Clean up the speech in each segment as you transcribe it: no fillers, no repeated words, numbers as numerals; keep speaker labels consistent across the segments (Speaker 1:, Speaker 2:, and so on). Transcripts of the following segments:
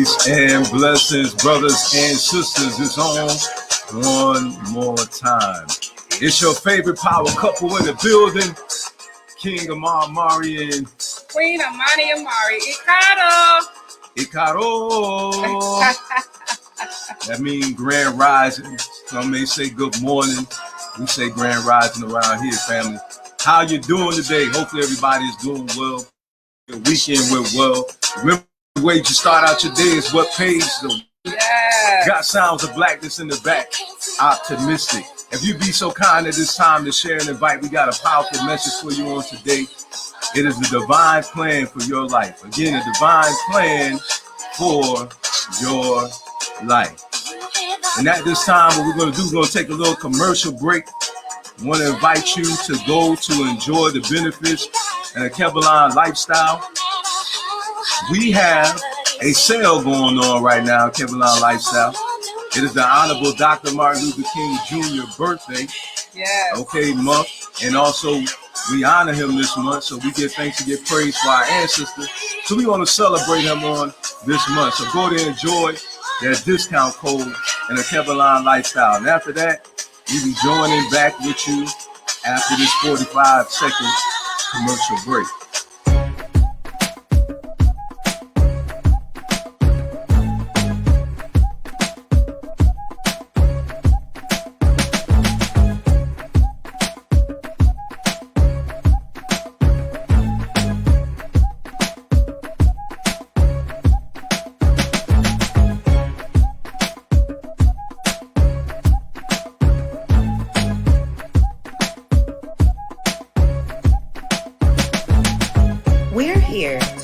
Speaker 1: Peace and blessings, brothers and sisters. It's on one more time. It's your favorite power couple in the building. King Amari and
Speaker 2: Queen Amari.
Speaker 1: Ikaro. That means grand rising. Some may say good morning. We say grand rising around here, family. How you doing today? Hopefully everybody is doing well. Your weekend went well. Remember, the way you start out your day is what page. So got sounds of blackness in the back. Optimistic. If you be so kind at this time to share and invite, we got a powerful message for you on today. It is the divine plan for your life. Again, a divine plan for your life. And at this time, what we're going to do, we're going to take a little commercial break. I want to invite you to go to enjoy the benefits and a Kevlar lifestyle. We have a sale going on right now, Kevlar Lifestyle. It is the Honorable Dr. Martin Luther King Jr. birthday. Month. And also, we honor him this month, so we give thanks and give praise for our ancestors. So we want to celebrate him on this month. So go there and enjoy that discount code and a Kevlar Lifestyle. And after that, we'll be joining back with you after this 45-second commercial break.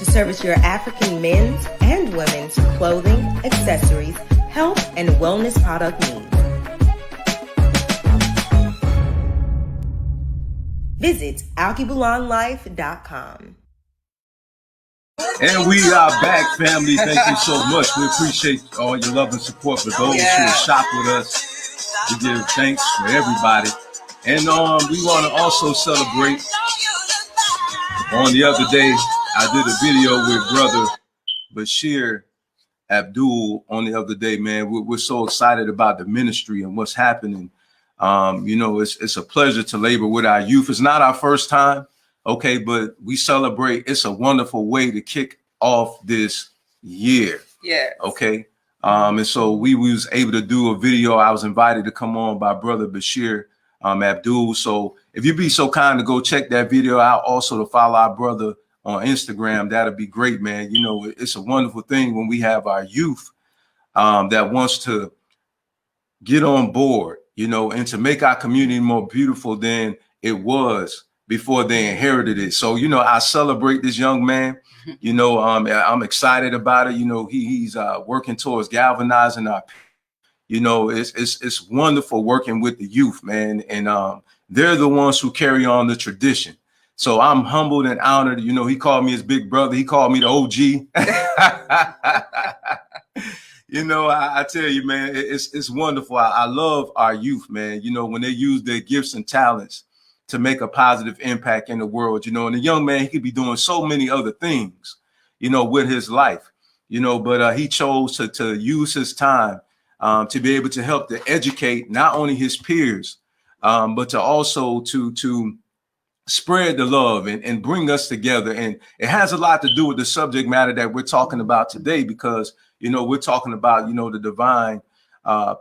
Speaker 3: Service your African men's and women's clothing, accessories, health, and wellness product needs. Visit alkebulanlife.com.
Speaker 1: And we are back, family. Thank you so much. We appreciate all your love and support for those who have shopped with us. We give thanks for everybody. And we want to also celebrate. On the other day, I did a video with brother Bashir Abdul on the other day, man. We're so excited about the ministry and what's happening. It's a pleasure to labor with our youth. It's not our first time, okay, but we celebrate. It's a wonderful way to kick off this year.
Speaker 2: Yeah.
Speaker 1: Okay. And so we was able to do a video. I was invited to come on by brother Bashir Abdul. So if you be so kind to go check that video out, also to follow our brother on Instagram, that'll be great, man. You know, it's a wonderful thing when we have our youth that wants to get on board, you know, and to make our community more beautiful than it was before they inherited it. So, you know, I celebrate this young man. You know, I'm excited about it. You know, he's working towards galvanizing our. You know, it's wonderful working with the youth, man, and they're the ones who carry on the tradition. So I'm humbled and honored. You know, he called me his big brother. He called me the OG. You know, I tell you, man, it's wonderful. I love our youth, man. You know, when they use their gifts and talents to make a positive impact in the world, you know, and the young man, he could be doing so many other things, you know, with his life, you know, but he chose to use his time to be able to help to educate not only his peers, but to also to spread the love and bring us together. And it has a lot to do with the subject matter that we're talking about today, because, you know, we're talking about, you know, the divine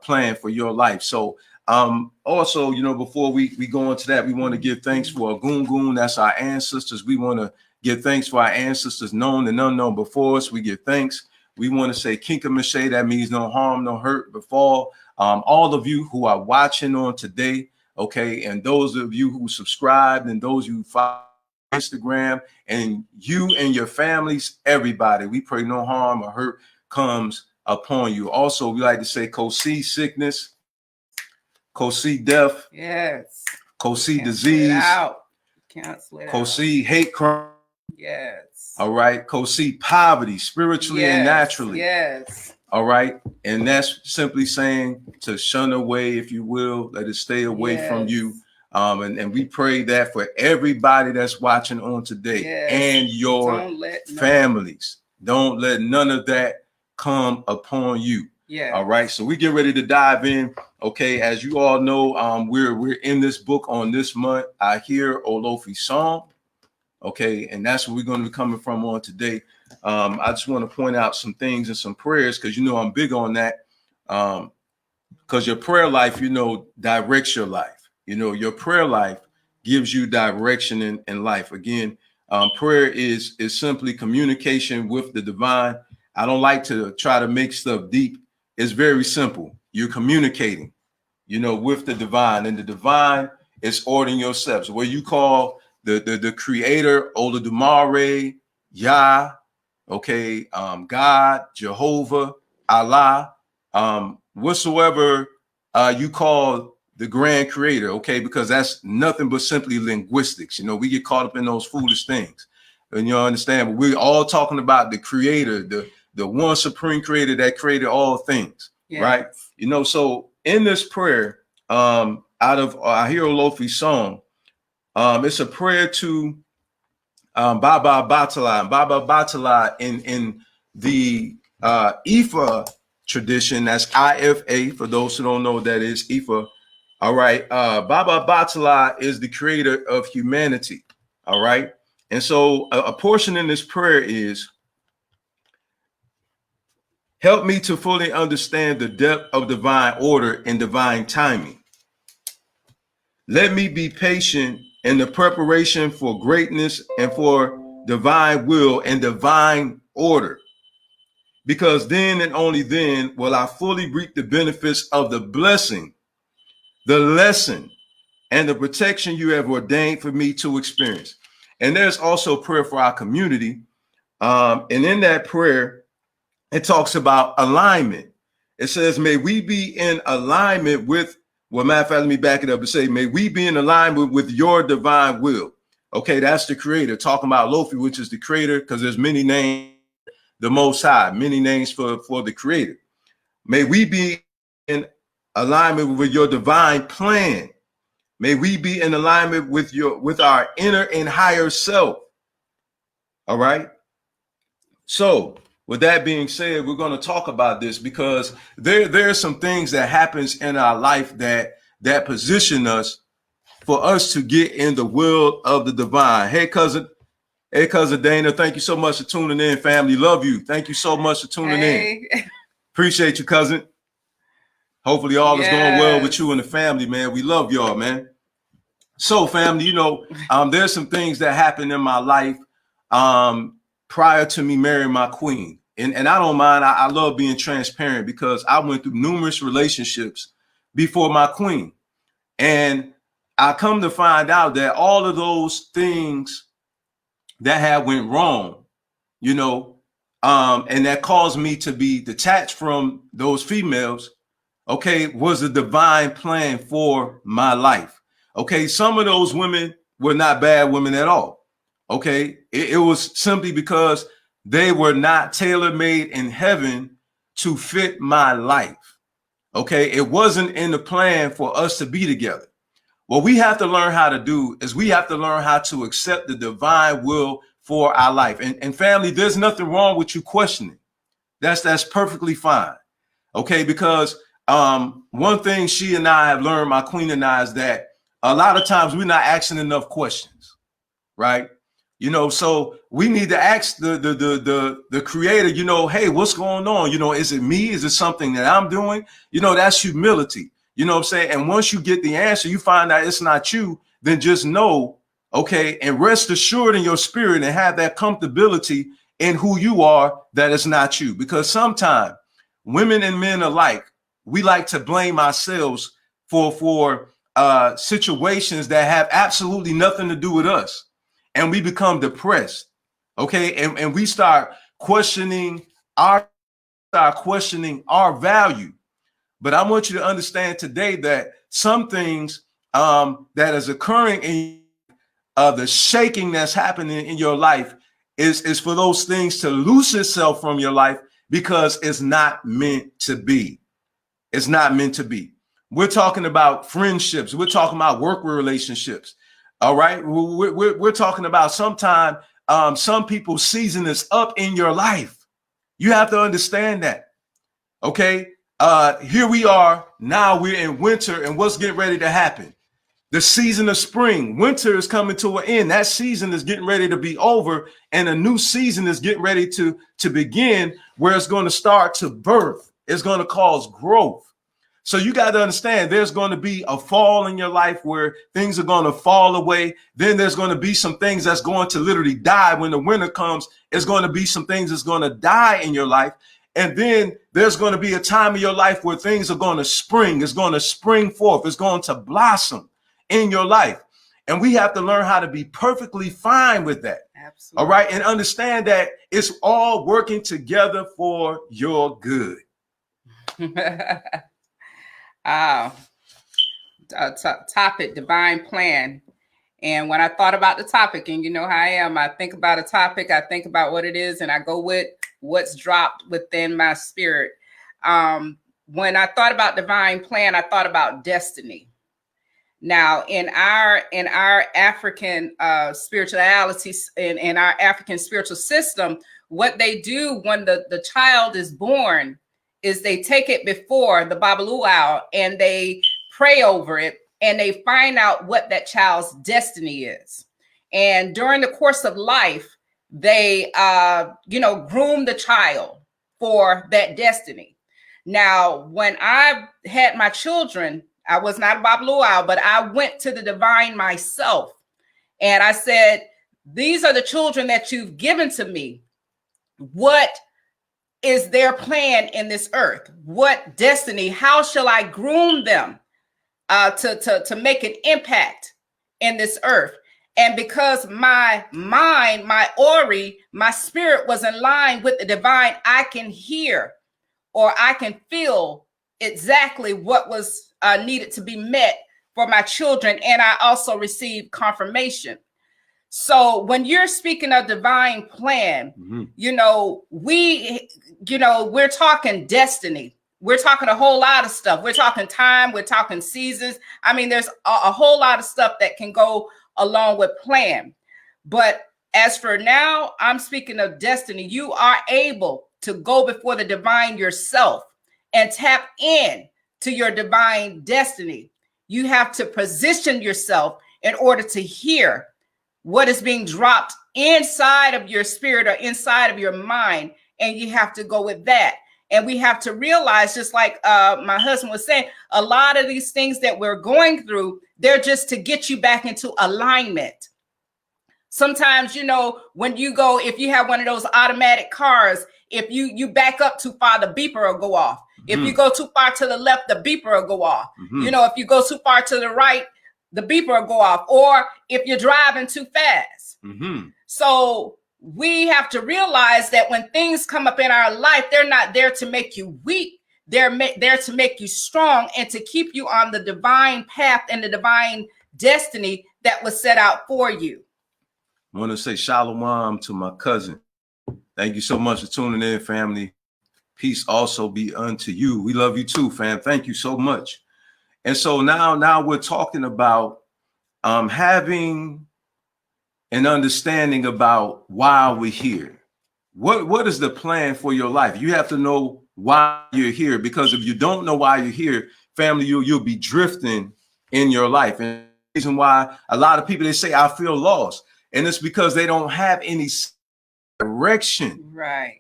Speaker 1: plan for your life. So also, you know, before we go into that, we want to give thanks for Gungun. That's our ancestors. We want to give thanks for our ancestors known and unknown before us. We give thanks. We want to say Kinkamashe. That means no harm, no hurt befall. All of you who are watching on today, okay, and those of you who subscribed and those who follow Instagram, and you and your families, everybody, we pray no harm or hurt comes upon you. Also, we like to say Kosi sickness, Kosi death,
Speaker 2: yes,
Speaker 1: Kosi disease,
Speaker 2: cancel it out.
Speaker 1: Kosi hate crime,
Speaker 2: yes.
Speaker 1: All right, Kosi poverty, spiritually and naturally.
Speaker 2: Yes.
Speaker 1: All right. And that's simply saying to shun away, if you will, let it stay away from you. And we pray that for everybody that's watching on today and your families. Don't let none of that come upon you.
Speaker 2: Yeah.
Speaker 1: All right. So we get ready to dive in. Okay. As you all know, we're in this book on this month. I hear Olofi's song. Okay. And that's what we're going to be coming from on today. I just want to point out some things and some prayers because, you know, I'm big on that. Because your prayer life, you know, directs your life. You know, your prayer life gives you direction in life. Again, prayer is simply communication with the divine. I don't like to try to make stuff deep. It's very simple. You're communicating, you know, with the divine, and the divine is ordering your steps. What you call the creator, Olodumare, Yah, okay, God, Jehovah, Allah, whatsoever you call the grand creator, okay, because that's nothing but simply linguistics. You know, we get caught up in those foolish things, and you understand, but we're all talking about the creator, the one supreme creator that created all things. Yes. Right? You know, so in this prayer, out of Ahiro Lofi's song, it's a prayer to Baba Batala. Baba Batala in the Ifa tradition, that's IFA, for those who don't know what that is, Ifa. All right. Baba Batala is the creator of humanity. All right. And so a portion in this prayer is, help me to fully understand the depth of divine order and divine timing. Let me be patient in the preparation for greatness and for divine will and divine order. Because then and only then will I fully reap the benefits of the blessing, the lesson, and the protection you have ordained for me to experience. And there's also prayer for our community. And in that prayer, it talks about alignment. It says, may we be in alignment with, well, matter of fact, let me back it up and say, may we be in alignment with your divine will. Okay, that's the creator. Talking about Lofi, which is the creator, because there's many names, the Most High, many names for the creator. May we be in alignment with your divine plan. May we be in alignment with our inner and higher self. All right. So with that being said, we're going to talk about this because there are some things that happens in our life that position us for us to get in the will of the divine. Hey, cousin Dana, thank you so much for tuning in, family. Love you. Thank you so much for tuning in. Appreciate you, cousin. Hopefully all is going well with you and the family, man. We love y'all, man. So, family, you know, there's some things that happened in my life prior to me marrying my queen. And I don't mind. I love being transparent because I went through numerous relationships before my queen. And I come to find out that all of those things that had went wrong, you know, and that caused me to be detached from those females, okay, was a divine plan for my life. Okay, some of those women were not bad women at all. Okay, it was simply because they were not tailor-made in heaven to fit my life. Okay, it wasn't in the plan for us to be together. What we have to learn how to do is we have to learn how to accept the divine will for our life. And family, there's nothing wrong with you questioning. That's perfectly fine. Okay, because one thing she and I have learned, my queen and I, is that a lot of times we're not asking enough questions, right? You know, so we need to ask the creator, you know, hey, what's going on? You know, is it me? Is it something that I'm doing? You know, that's humility. You know what I'm saying? And once you get the answer, you find out it's not you, then just know, okay, and rest assured in your spirit and have that comfortability in who you are, that it's not you. Because sometimes women and men alike, we like to blame ourselves for situations that have absolutely nothing to do with us. And we become depressed. Okay. And we start questioning our value. But I want you to understand today that some things that is occurring in the shaking that's happening in your life is for those things to loose itself from your life because it's not meant to be. It's not meant to be. We're talking about friendships. We're talking about work relationships. All right. We're talking about sometimes some people's season is up in your life. You have to understand that. Okay. Here we are. Now we're in winter, and what's getting ready to happen? The season of spring. Winter is coming to an end. That season is getting ready to be over, and a new season is getting ready to begin, where it's going to start to birth. It's going to cause growth. So you got to understand there's going to be a fall in your life where things are going to fall away. Then there's going to be some things that's going to literally die when the winter comes. It's going to be some things that's going to die in your life. And then there's going to be a time in your life where things are going to spring. It's going to spring forth. It's going to blossom in your life. And we have to learn how to be perfectly fine with that.
Speaker 2: Absolutely.
Speaker 1: All right. And understand that it's all working together for your good.
Speaker 2: Topic, divine plan. And when I thought about the topic, and you know how I am, I think about a topic, I think about what it is, and I go with what's dropped within my spirit. When I thought about divine plan, I thought about destiny. Now, in our African spirituality, in our African spiritual system, what they do when the child is born is they take it before the Babaluau and they pray over it, and they find out what that child's destiny is. And during the course of life, they, groom the child for that destiny. Now, when I had my children, I was not a Babaluau, but I went to the divine myself. And I said, these are the children that you've given to me. What is their plan in this earth? What destiny? How shall I groom them to make an impact in this earth? And because my mind, my ori, my spirit was in line with the divine, I can hear or I can feel exactly what was needed to be met for my children. And I also received confirmation. So when you're speaking of divine plan, we're talking destiny. We're talking a whole lot of stuff. We're talking time. We're talking seasons. I mean, there's a whole lot of stuff that can go along with plan. But as for now, I'm speaking of destiny. You are able to go before the divine yourself and tap in to your divine destiny. You have to position yourself in order to hear what is being dropped inside of your spirit or inside of your mind. And you have to go with that. And we have to realize, just like my husband was saying, a lot of these things that we're going through, they're just to get you back into alignment. Sometimes, when you go, if you have one of those automatic cars, if you back up too far, the beeper will go off. If you go too far to the left, the beeper will go off. If you go too far to the right, the beeper will go off. Or if you're driving too fast. So we have to realize that when things come up in our life, they're not there to make you weak. They're there to make you strong and to keep you on the divine path and the divine destiny that was set out for you.
Speaker 1: I want to say shalom to my cousin. Thank you so much for tuning in, family. Peace also be unto you. We love you too, fam. Thank you so much. And so now we're talking about having an understanding about why we're here. What is the plan for your life? You have to know why you're here, because if you don't know why you're here, family, you'll be drifting in your life. And the reason why a lot of people, they say, I feel lost. And it's because they don't have any direction.
Speaker 2: Right.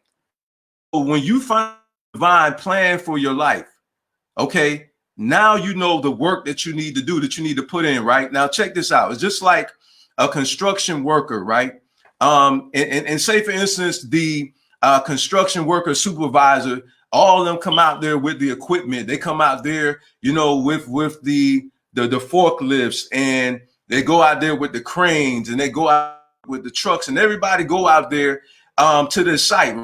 Speaker 1: So when you find a divine plan for your life, okay, now you know the work that you need to do, that you need to put in, right? Now, check this out. It's just like a construction worker, right? And say, for instance, the construction worker supervisor, all of them come out there with the equipment. They come out there, with the forklifts, and they go out there with the cranes, and they go out with the trucks, and everybody go out there to this site.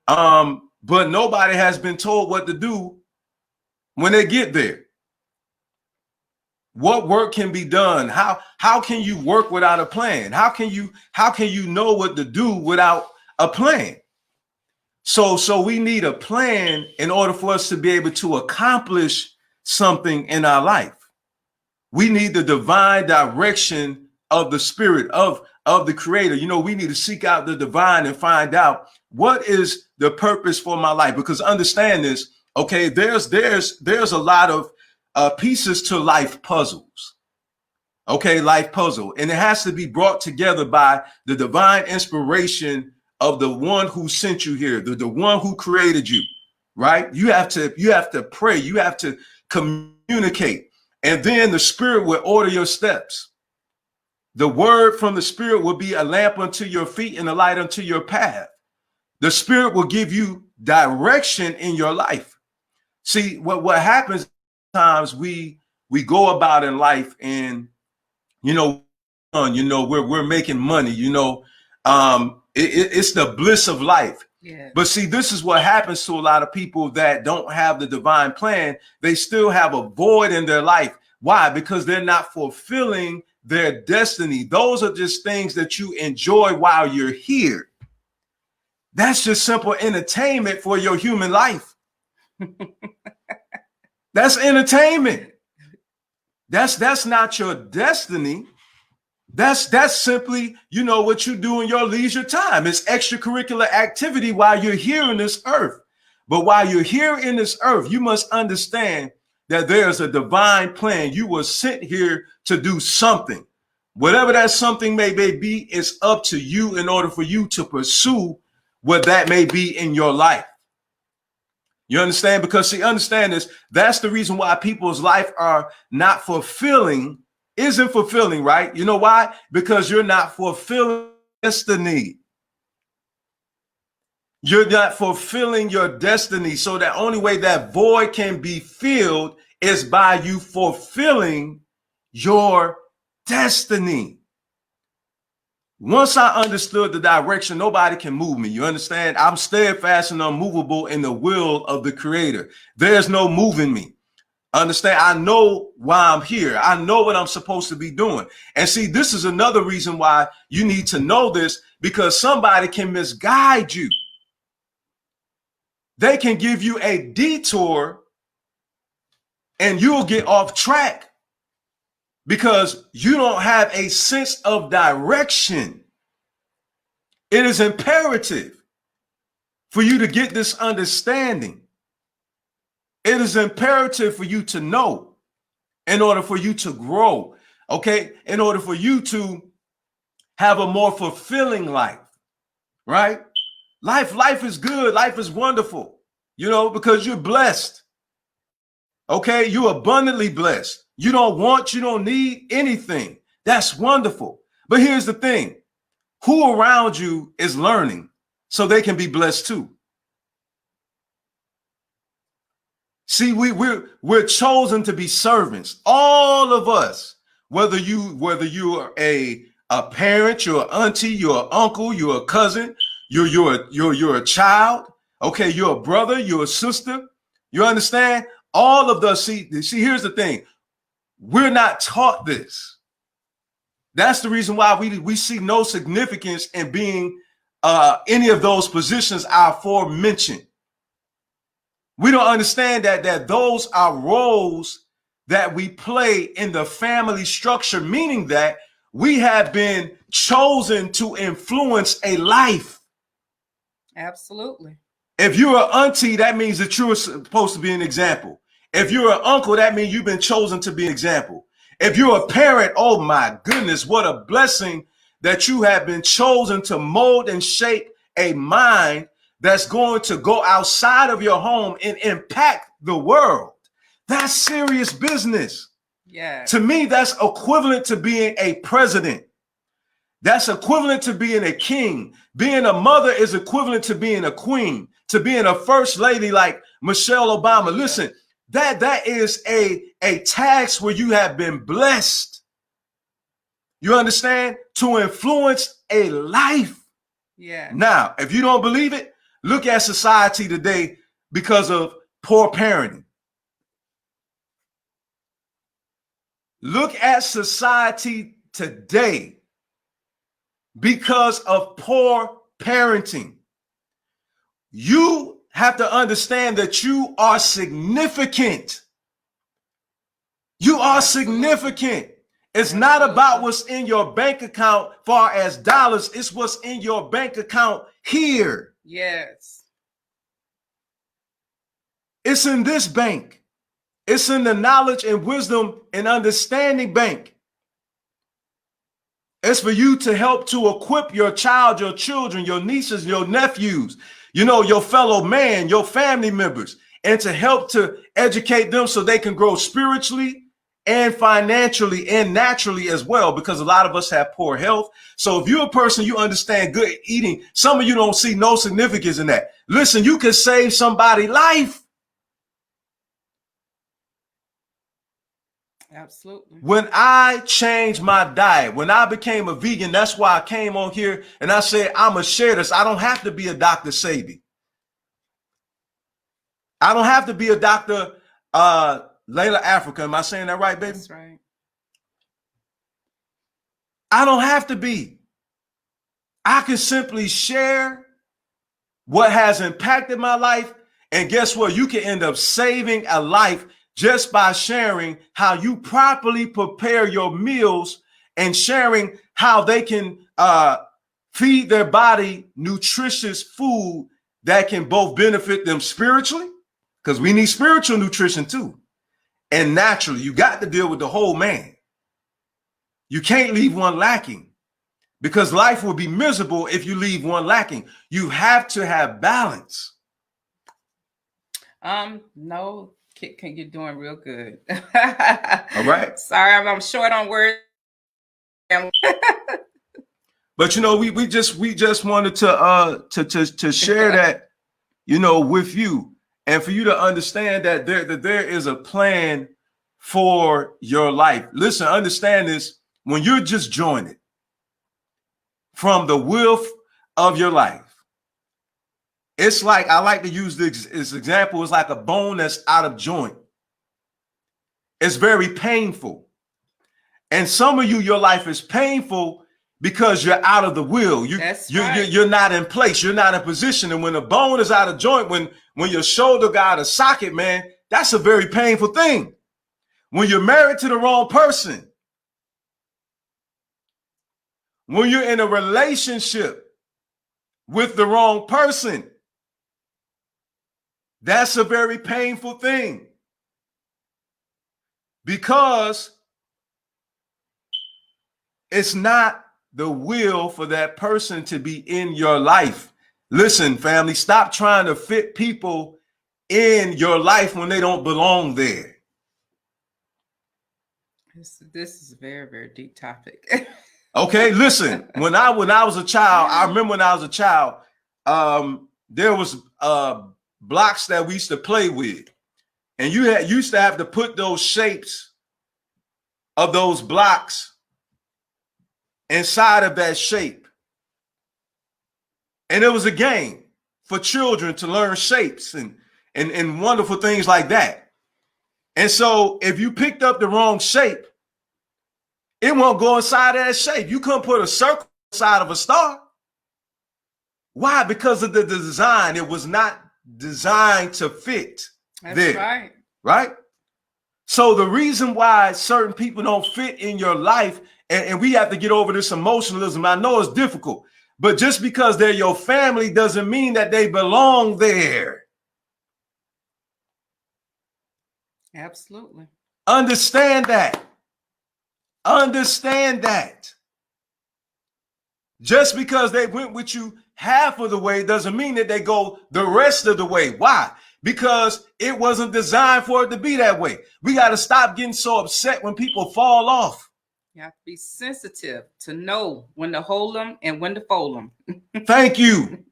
Speaker 1: But nobody has been told what to do when they get there. What work can be done? How can you work without a plan? How can you know what to do without a plan? So we need a plan in order for us to be able to accomplish something in our life. We need the divine direction of the spirit of the creator. We need to seek out the divine and find out what is the purpose for my life? Because understand this, okay, there's a lot of pieces to life puzzles. Okay, life puzzle. And it has to be brought together by the divine inspiration of the one who sent you here, the one who created you, right? You have to pray, you have to communicate, and then the Spirit will order your steps. The word from the Spirit will be a lamp unto your feet and a light unto your path. The Spirit will give you direction in your life. See, what happens sometimes we go about in life and we're making money, it's the bliss of life.
Speaker 2: Yeah.
Speaker 1: But see, this is what happens to a lot of people that don't have the divine plan. They still have a void in their life. Why? Because they're not fulfilling their destiny. Those are just things that you enjoy while you're here. That's just simple entertainment for your human life. That's entertainment. That's not your destiny. That's simply, what you do in your leisure time. It's extracurricular activity while you're here in this earth. But while you're here in this earth, you must understand that there's a divine plan. You were sent here to do something. Whatever that something may be, it's up to you in order for you to pursue what that may be in your life. You understand? Because see, understand this, that's the reason why people's life are not isn't fulfilling, right? You know why? Because you're not fulfilling destiny. You're not fulfilling your destiny. So the only way that void can be filled is by you fulfilling your destiny. Once I understood the direction, nobody can move me. You understand? I'm steadfast and unmovable in the will of the Creator. There's no moving me. Understand? I know why I'm here. I know what I'm supposed to be doing. And see, this is another reason why you need to know this, because somebody can misguide you. They can give you a detour and you'll get off track because you don't have a sense of direction. It is imperative for you to get this understanding. It is imperative for you to know in order for you to grow, okay? In order for you to have a more fulfilling life, right? Life is good. Life is wonderful, because you're blessed. Okay, you're abundantly blessed. You don't need anything. That's wonderful. But here's the thing. Who around you is learning so they can be blessed too? See, we're chosen to be servants. All of us, whether you're a parent, you're an auntie, you're an uncle, you're a cousin, you're a child, okay, you're a brother, you're a sister. You understand? All of us, see, here's the thing. We're not taught this. That's the reason why we see no significance in being any of those positions I aforementioned. We don't understand that those are roles that we play in the family structure, meaning that we have been chosen to influence a life.
Speaker 2: Absolutely.
Speaker 1: If you're an auntie, that means that you're supposed to be an example. If you're an uncle, that means you've been chosen to be an example. If you're a parent, oh my goodness, what a blessing that you have been chosen to mold and shape a mind that's going to go outside of your home and impact the world. That's serious business.
Speaker 2: Yeah.
Speaker 1: To me, that's equivalent to being a president. That's equivalent to being a king. Being a mother is equivalent to being a queen, to being a first lady like Michelle Obama. Listen, that is a task where you have been blessed. You understand? To influence a life.
Speaker 2: Yeah.
Speaker 1: Now, if you don't believe it, look at society today because of poor parenting. Look at society today because of poor parenting. You have to understand that you are significant. You are significant. It's not about what's in your bank account far as dollars. It's what's in your bank account here.
Speaker 2: Yes.
Speaker 1: It's in this bank. It's in the knowledge and wisdom and understanding bank. It's for you to help to equip your child, your children, your nieces, your nephews, your fellow man, your family members, and to help to educate them so they can grow spiritually and financially and naturally as well, because a lot of us have poor health. So if you're a person, you understand good eating, some of you don't see no significance in that. Listen, you can save somebody's life.
Speaker 2: Absolutely.
Speaker 1: When I changed my diet, when I became a vegan, that's why I came on here and I said, I'm going to share this. I don't have to be a Dr. Sebi. I don't have to be a Dr. Layla Africa. Am I saying that right, baby?
Speaker 2: That's right.
Speaker 1: I don't have to be. I can simply share what has impacted my life. And guess what? You can end up saving a life just by sharing how you properly prepare your meals and sharing how they can feed their body nutritious food that can both benefit them spiritually, because we need spiritual nutrition too, and naturally. You got to deal with the whole man. You can't leave one lacking, because life will be miserable if you leave one lacking. You have to have balance.
Speaker 2: No. You're doing real good.
Speaker 1: All right.
Speaker 2: Sorry, I'm short on words.
Speaker 1: But we just wanted to share that, with you, and for you to understand that there is a plan for your life. Listen, understand this: when you're just joined from the width of your life, it's like, I like to use this example. It's like a bone that's out of joint. It's very painful. And some of you, your life is painful because you're out of the will. You're not in place. You're not in position. And when the bone is out of joint, when your shoulder got a socket, man, that's a very painful thing. When you're married to the wrong person, when you're in a relationship with the wrong person, that's a very painful thing, because it's not the will for that person to be in your life. Listen, family, stop trying to fit people in your life when they don't belong there.
Speaker 2: This is a very, very deep topic.
Speaker 1: Okay, listen, when I was a child, I remember when I was a child, there was blocks that we used to play with, and you used to have to put those shapes of those blocks inside of that shape. And it was a game for children to learn shapes and wonderful things like that. And so if you picked up the wrong shape, it won't go inside of that shape. You couldn't put a circle inside of a star. Why? Because of the design. It was not designed to fit.
Speaker 2: That's
Speaker 1: there. Right? So the reason why certain people don't fit in your life, and we have to get over this emotionalism. I know it's difficult, but just because they're your family doesn't mean that they belong there.
Speaker 2: Absolutely.
Speaker 1: Understand that. Understand that. Just because they went with you half of the way doesn't mean that they go the rest of the way. Why? Because it wasn't designed for it to be that way. We got to stop getting so upset when people fall off.
Speaker 2: You have to be sensitive to know when to hold them and when to fold them.
Speaker 1: Thank you.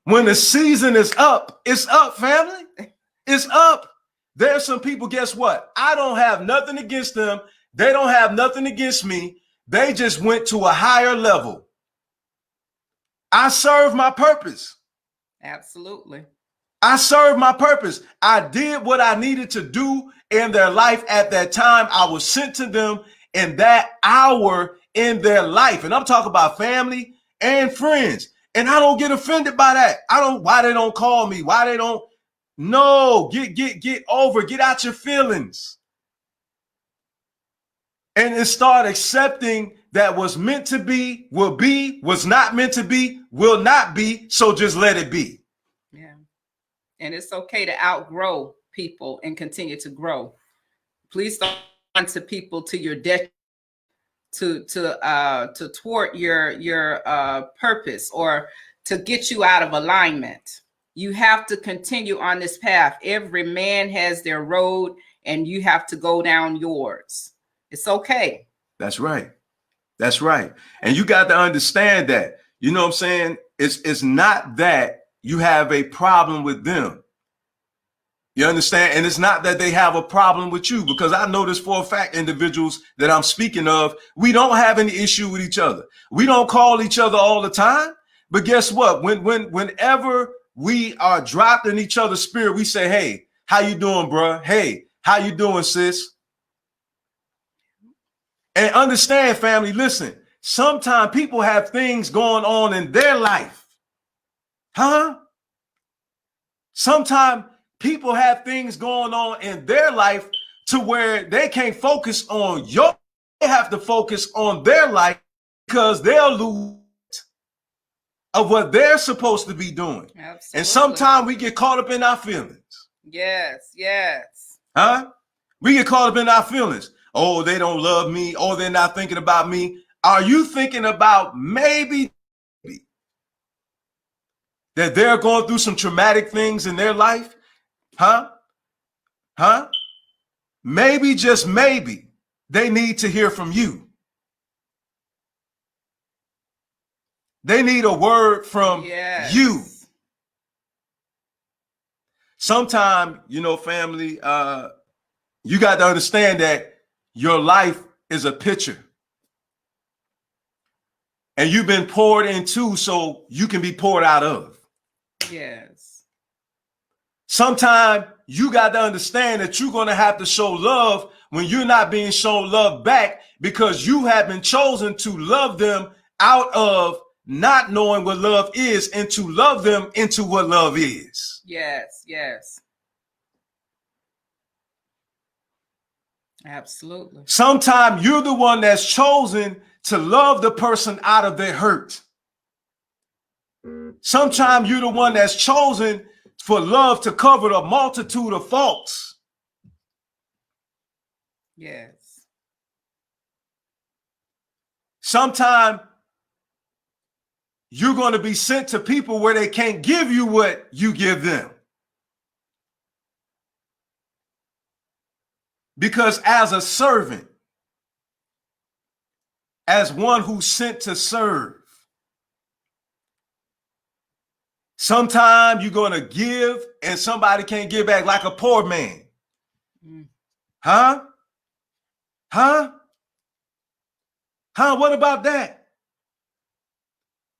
Speaker 1: When the season is up, it's up, family. It's up. There's some people, guess what? I don't have nothing against them. They don't have nothing against me. They just went to a higher level. I serve my purpose.
Speaker 2: Absolutely.
Speaker 1: I served my purpose. I did what I needed to do in their life at that time. I was sent to them in that hour in their life. And I'm talking about family and friends. And I don't get offended by that. Why they don't call me? Why they don't? No, get over, get out your feelings. And start accepting that what's meant to be, will be, what's not meant to be, will not be. So just let it be.
Speaker 2: Yeah. And it's okay to outgrow people and continue to grow. Please don't run to people to your detriment, to thwart your purpose or to get you out of alignment. You have to continue on this path. Every man has their road, and you have to go down yours. It's okay.
Speaker 1: That's right. That's right. And you got to understand that. You know what I'm saying? It's not that you have a problem with them. You understand? And it's not that they have a problem with you, because I know this for a fact, individuals that I'm speaking of, we don't have any issue with each other. We don't call each other all the time. But guess what? Whenever we are dropped in each other's spirit, we say, hey, how you doing, bro? Hey, how you doing, sis? And understand, family, listen, sometimes people have things going on in their life. Huh? Sometimes people have things going on in their life to where they can't focus on your, they have to focus on their life because they'll lose of what they're supposed to be doing. Absolutely. And sometimes we get caught up in our feelings.
Speaker 2: Yes, yes.
Speaker 1: Huh? We get caught up in our feelings. Oh, they don't love me. Oh, they're not thinking about me. Are you thinking about maybe that they're going through some traumatic things in their life? Huh? Huh? Maybe, just maybe, they need to hear from you. They need a word from you. Sometimes, you know, family, you got to understand that your life is a picture. And you've been poured into so you can be poured out of.
Speaker 2: Yes.
Speaker 1: Sometimes you got to understand that you're going to have to show love when you're not being shown love back, because you have been chosen to love them out of not knowing what love is and to love them into what love is.
Speaker 2: Yes, yes. Absolutely.
Speaker 1: Sometimes you're the one that's chosen to love the person out of their hurt. Sometimes you're the one that's chosen for love to cover a multitude of faults.
Speaker 2: Yes.
Speaker 1: Sometimes you're going to be sent to people where they can't give you what you give them. Because as a servant, as one who's sent to serve, sometimes you're going to give and somebody can't give back, like a poor man. Huh? Huh? Huh? What about that?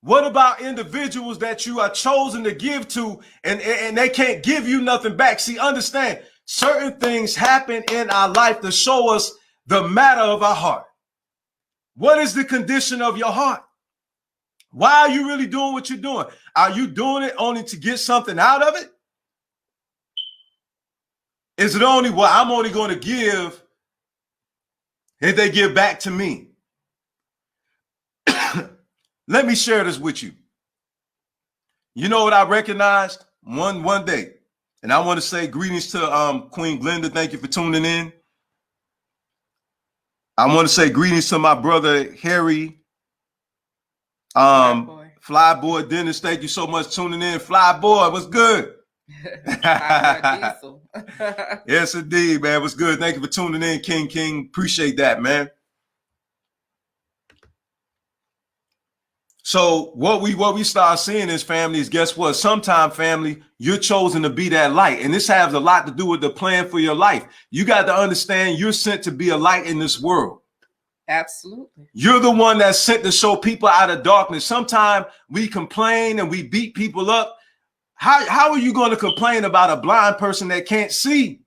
Speaker 1: What about individuals that you are chosen to give to and they can't give you nothing back? See, understand, certain things happen in our life to show us the matter of our heart. What is the condition of your heart? Why are you really doing what you're doing? Are you doing it only to get something out of it? Is it only, well, I'm only going to give if they give back to me? Let me share this with you. You know what I recognized one day? And I want to say greetings to Queen Glenda. Thank you for tuning in. I want to say greetings to my brother Harry. Flyboy Dennis, thank you so much tuning in. Flyboy, what's good? Yes, indeed, man. What's good? Thank you for tuning in, King. Appreciate that, man. So what we start seeing is, family, is, guess what? Sometimes, family, you're chosen to be that light. And this has a lot to do with the plan for your life. You got to understand you're sent to be a light in this world.
Speaker 2: Absolutely.
Speaker 1: You're the one that's sent to show people out of darkness. Sometimes we complain and we beat people up. How are you going to complain about a blind person that can't see?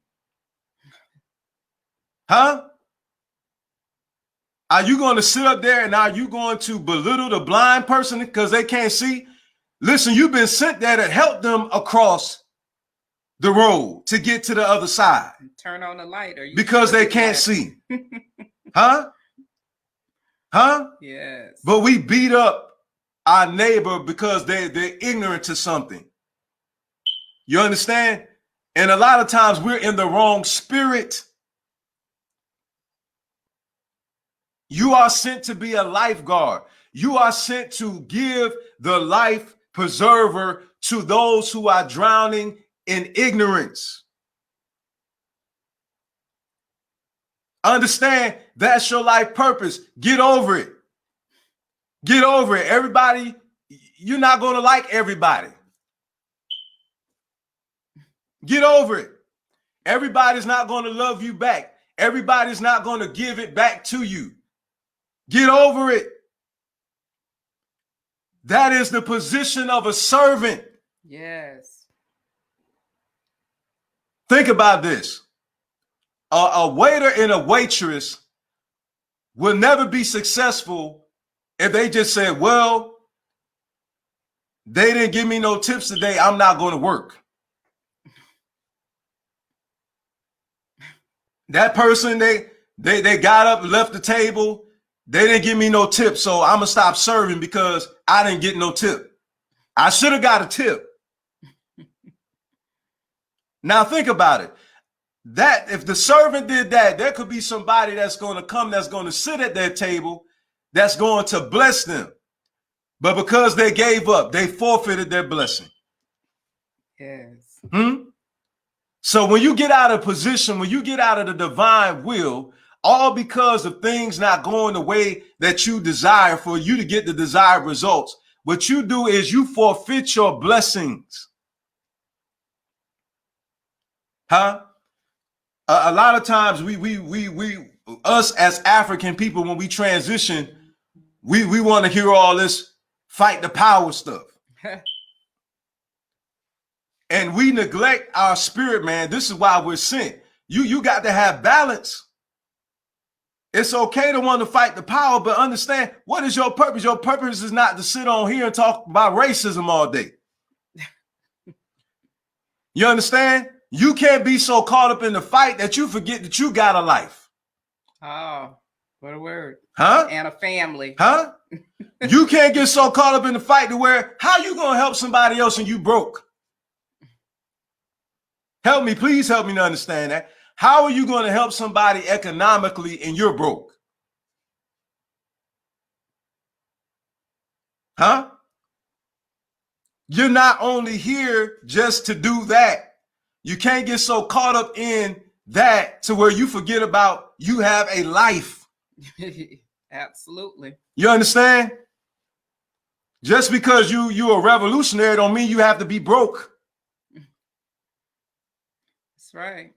Speaker 1: Huh? Are you going to sit up there and are you going to belittle the blind person because they can't see? Listen, you've been sent there to help them across the road to get to the other side.
Speaker 2: Turn on the light.
Speaker 1: Because they can't see. Huh? Huh?
Speaker 2: Yes.
Speaker 1: But we beat up our neighbor because they're ignorant to something. You understand? And a lot of times we're in the wrong spirit. You are sent to be a lifeguard. You are sent to give the life preserver to those who are drowning in ignorance. Understand that's your life purpose. Get over it. Get over it. Everybody, you're not going to like everybody. Get over it. Everybody's not going to love you back. Everybody's not going to give it back to you. Get over it. That is the position of a servant.
Speaker 2: Yes.
Speaker 1: Think about this. A waiter and a waitress will never be successful if they just said, well, they didn't give me no tips today, I'm not going to work. That person, they got up and left the table. They didn't give me no tip, so I'm going to stop serving because I didn't get no tip. I should have got a tip. Now think about it. That if the servant did that, there could be somebody that's going to come, that's going to sit at their table, that's going to bless them. But because they gave up, they forfeited their blessing.
Speaker 2: Yes.
Speaker 1: So when you get out of position, when you get out of the divine will, all because of things not going the way that you desire for you to get the desired results, what you do is you forfeit your blessings. A lot of times we us as African people, when we transition, we want to hear all this fight the power stuff. And we neglect our spirit, man. This is why we're sent. You got to have balance. It's okay to want to fight the power, but understand, what is your purpose? Your purpose is not to sit on here and talk about racism all day. You understand? You can't be so caught up in the fight that you forget that you got a life.
Speaker 2: Oh, what a word.
Speaker 1: And
Speaker 2: a family.
Speaker 1: You can't get so caught up in the fight to where, how you going to help somebody else and you broke? Help me, please help me to understand that. How are you going to help somebody economically and you're broke? You're not only here just to do that. You can't get so caught up in that to where you forget about you have a life.
Speaker 2: Absolutely.
Speaker 1: You understand? Just because you're a revolutionary don't mean you have to be broke.
Speaker 2: That's right.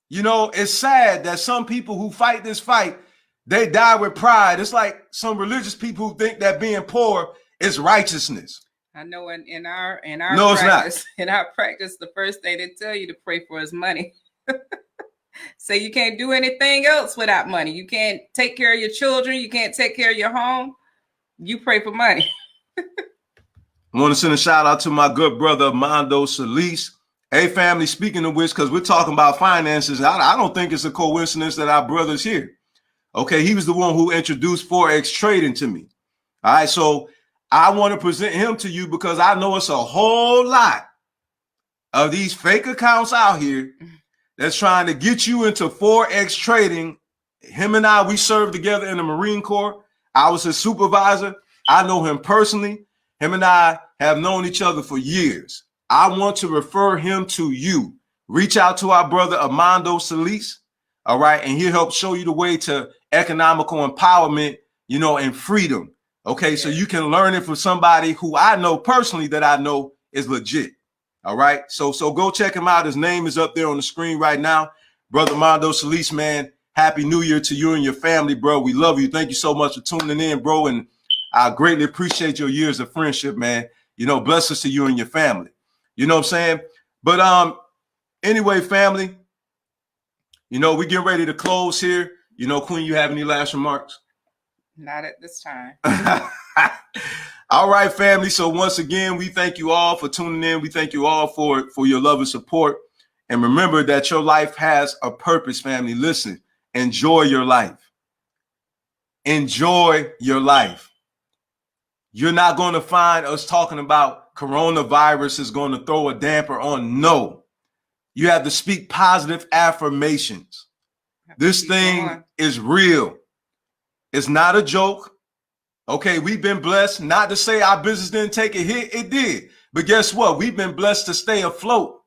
Speaker 1: You know, it's sad that some people who fight this fight, they die with pride. It's like some religious people who think that being poor is righteousness.
Speaker 2: I know in our
Speaker 1: no,
Speaker 2: practice, in our practice, the first thing they tell you to pray for is money. So you can't do anything else without money. You can't take care of your children. You can't take care of your home. You pray for money.
Speaker 1: I want to send a shout out to my good brother, Armando Solis. Hey, family, speaking of which, because we're talking about finances, I don't think it's a coincidence that our brother's here. Okay, he was the one who introduced Forex trading to me. All right, so I want to present him to you because I know it's a whole lot of these fake accounts out here that's trying to get you into Forex trading. Him and I, we served together in the Marine Corps. I was his supervisor. I know him personally. Him and I have known each other for years. I want to refer him to you. Reach out to our brother Armando Solis, all right, and he'll help show you the way to economical empowerment, you know, and freedom. Okay, so you can learn it from somebody who I know personally that I know is legit. All right, so go check him out. His name is up there on the screen right now. Brother Armando Solis, man, happy New Year to you and your family, bro. We love you. Thank you so much for tuning in, bro, and I greatly appreciate your years of friendship, man. You know, blessings to you and your family. You know what I'm saying? But anyway, family, you know, we getting ready to close here. You know, Queen, you have any last remarks?
Speaker 2: Not at this time.
Speaker 1: All right, family. So once again, we thank you all for tuning in. We thank you all for your love and support. And remember that your life has a purpose, family. Listen, enjoy your life. Enjoy your life. You're not going to find us talking about coronavirus is going to throw a damper on. No, You have to speak positive affirmations. This thing is real. It's not a joke. Okay, we've been blessed. Not to say our business didn't take a hit. It did. But guess what? We've been blessed to stay afloat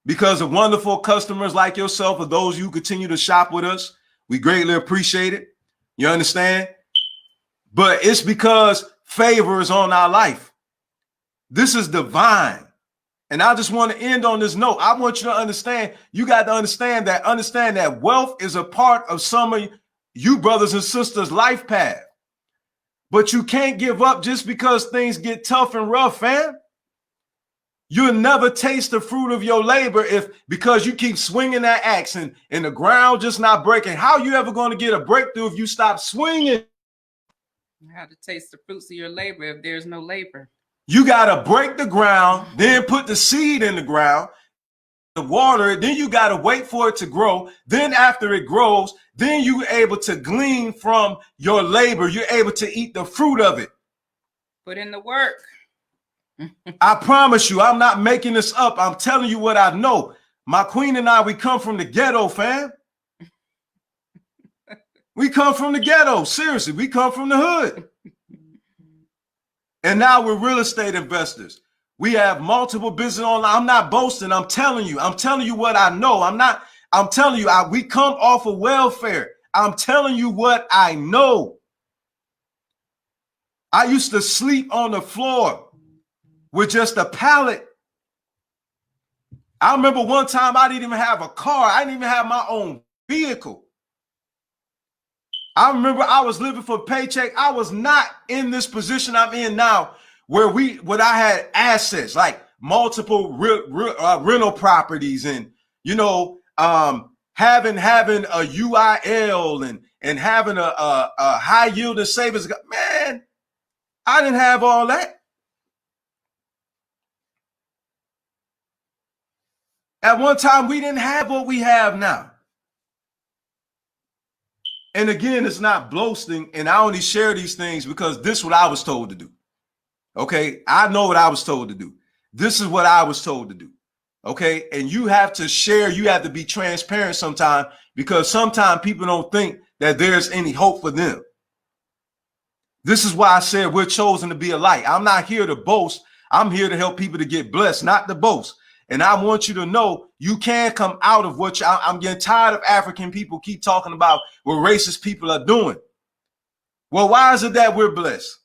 Speaker 1: because of wonderful customers like yourself or those who continue to shop with us. We greatly appreciate it. You understand? But it's because favor is on our life. This is divine. And I just want to end on this note. I want you to understand, you got to understand that wealth is a part of some of you brothers and sisters' life path. But you can't give up just because things get tough and rough, fam. You'll never taste the fruit of your labor because you keep swinging that axe and the ground just not breaking. How are you ever going to get a breakthrough if you stop swinging?
Speaker 2: You have to taste the fruits of your labor if there's no labor.
Speaker 1: You got to break the ground, then put the seed in the ground, the water, then you got to wait for it to grow. Then after it grows, then you're able to glean from your labor. You're able to eat the fruit of it.
Speaker 2: Put in the work.
Speaker 1: I promise you, I'm not making this up. I'm telling you what I know. My queen and I, we come from the ghetto, fam. We come from the ghetto. Seriously, we come from the hood. And now we're real estate investors. We have multiple business online. I'm not boasting. I'm telling you what I know. I'm telling you, we come off of welfare. I'm telling you what I know. I used to sleep on the floor with just a pallet. I remember one time I didn't even have a car. I didn't even have my own vehicle. I remember I was living for a paycheck. I was not in this position I'm in now where I had assets like multiple rental properties and, having a UIL and having a high yield and savings. Man, I didn't have all that. At one time, we didn't have what we have now. And again, it's not boasting, and I only share these things because this is what I was told to do. Okay, I know what I was told to do. This is what I was told to do. Okay, and you have to share, you have to be transparent sometimes because sometimes people don't think that there's any hope for them. This is why I said we're chosen to be a light. I'm not here to boast. I'm here to help people to get blessed, not to boast. And I want you to know you can come out of what I'm getting tired of African people keep talking about what racist people are doing. Well, why is it that we're blessed?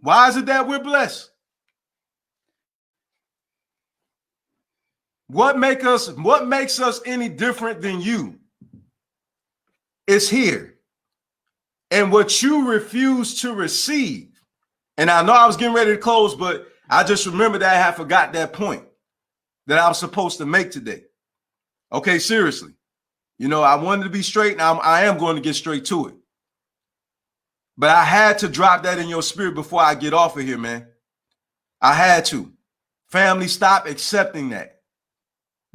Speaker 1: Why is it that we're blessed? What makes us any different than you is here. And what you refuse to receive. And I know I was getting ready to close, but I just remembered that I had forgot that point that I was supposed to make today. Okay, seriously. I wanted to be straight. Now I am going to get straight to it. But I had to drop that in your spirit before I get off of here, man. I had to. Family, stop accepting that.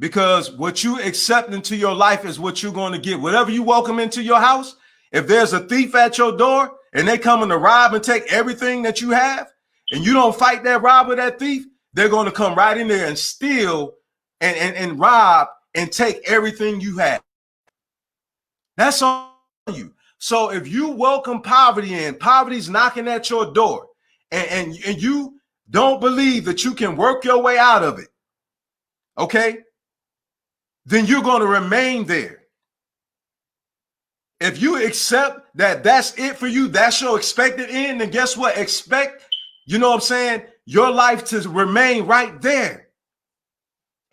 Speaker 1: Because what you accept into your life is what you're going to get. Whatever you welcome into your house, if there's a thief at your door and they come in to rob and take everything that you have, and you don't fight that robber, that thief, they're going to come right in there and steal and rob and take everything you have. That's on you. So if you welcome poverty in, poverty's knocking at your door, and you don't believe that you can work your way out of it, okay, then you're going to remain there. If you accept that that's it for you, that's your expected end, then guess what? Expect, your life to remain right there.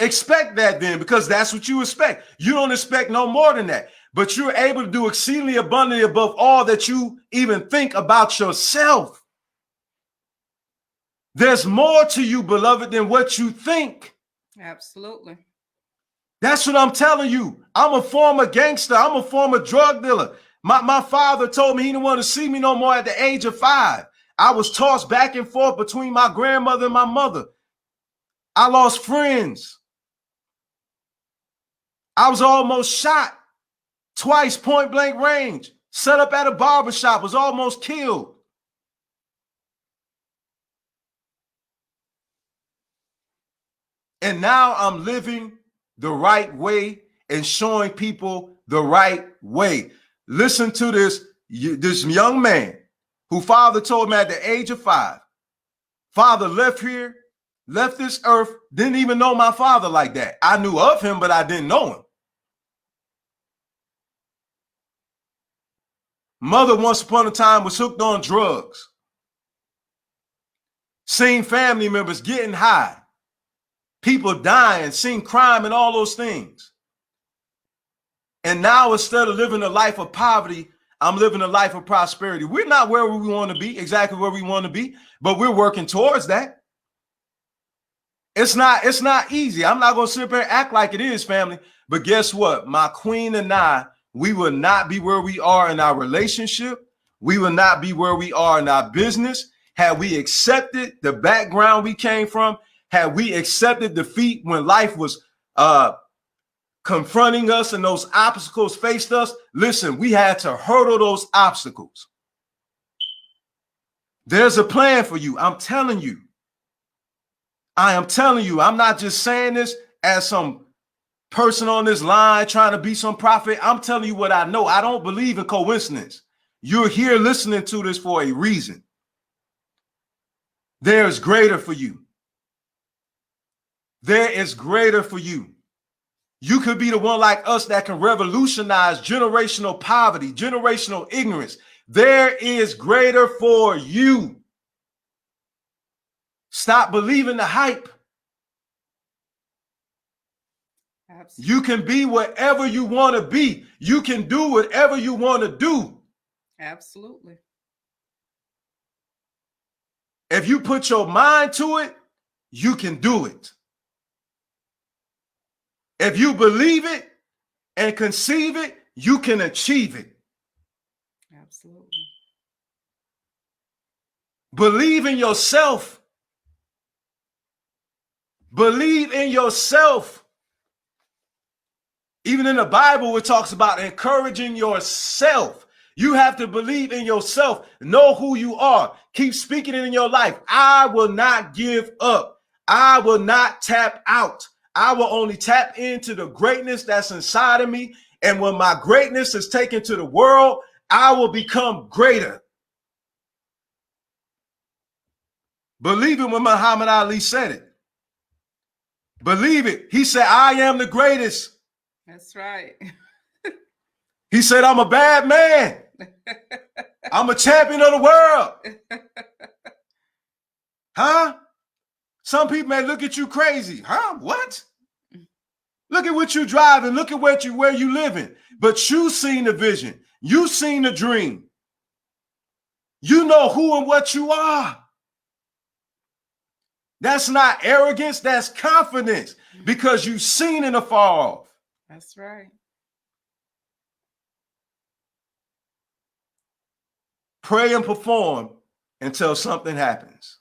Speaker 1: Expect that then, because that's what you expect. You don't expect no more than that, but you're able to do exceedingly abundantly above all that you even think about yourself. There's more to you, beloved, than what you think.
Speaker 2: Absolutely.
Speaker 1: That's what I'm telling you. I'm a former gangster. I'm a former drug dealer. My father told me he didn't want to see me no more at the age of 5. I was tossed back and forth between my grandmother and my mother. I lost friends. I was almost shot twice, point blank range, set up at a barbershop, was almost killed. And now I'm living the right way and showing people the right way. Listen to this young man who father told him at the age of 5, father left here, left this earth, didn't even know my father like that. I knew of him, but I didn't know him. Mother once upon a time was hooked on drugs. Seen family members getting high. People dying, seen crime and all those things. And now instead of living a life of poverty, I'm living a life of prosperity. We're not where we want to be, exactly where we want to be, but we're working towards that. It's not easy. I'm not going to sit there and act like it is, family. But guess what? My queen and I, we will not be where we are in our relationship. We will not be where we are in our business. Had we accepted the background we came from, had we accepted defeat when life was confronting us and those obstacles faced us, listen, we had to hurdle those obstacles. There's a plan for you. I'm telling you. I am telling you, I'm not just saying this as some person on this line trying to be some prophet. I'm telling you what I know. I don't believe in coincidence. You're here listening to this for a reason. There's greater for you. There is greater for you. You could be the one like us that can revolutionize generational poverty, generational ignorance. There is greater for you. Stop believing the hype. Absolutely. You can be whatever you want to be. You can do whatever you want to do.
Speaker 2: Absolutely.
Speaker 1: If you put your mind to it, you can do it. If you believe it and conceive it, you can achieve it.
Speaker 2: Absolutely.
Speaker 1: Believe in yourself. Believe in yourself. Even in the Bible, it talks about encouraging yourself. You have to believe in yourself. Know who you are. Keep speaking it in your life. I will not give up. I will not tap out. I will only tap into the greatness that's inside of me. And when my greatness is taken to the world, I will become greater. Believe it when Muhammad Ali said it. Believe it. He said, I am the greatest.
Speaker 2: That's right.
Speaker 1: He said, I'm a bad man. I'm a champion of the world. Huh? Some people may look at you crazy. Huh? What? Look at what you're driving. Look at where you living. But you seen the vision. You seen the dream. You know who and what you are. That's not arrogance. That's confidence because you've seen it afar off.
Speaker 2: That's right.
Speaker 1: Pray and perform until something happens.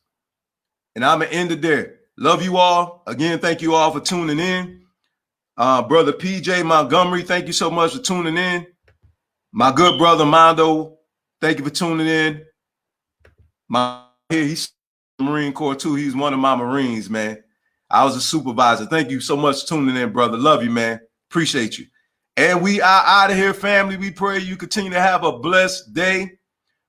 Speaker 1: And I'm going to end it there. Love you all. Again, thank you all for tuning in. Brother PJ Montgomery, thank you so much for tuning in. My good brother Mondo, thank you for tuning in. He's Marine Corps too. He's one of my Marines, man. I was a supervisor. Thank you so much for tuning in, brother. Love you, man. Appreciate you. And we are out of here, family. We pray you continue to have a blessed day.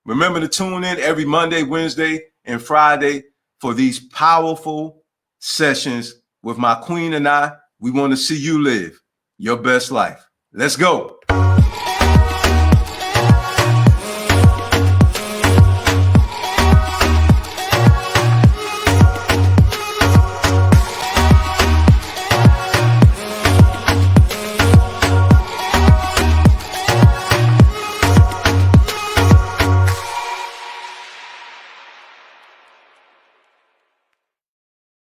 Speaker 1: Remember to tune in every Monday, Wednesday, and Friday for these powerful sessions with my queen and I. We want to see you live your best life. Let's go.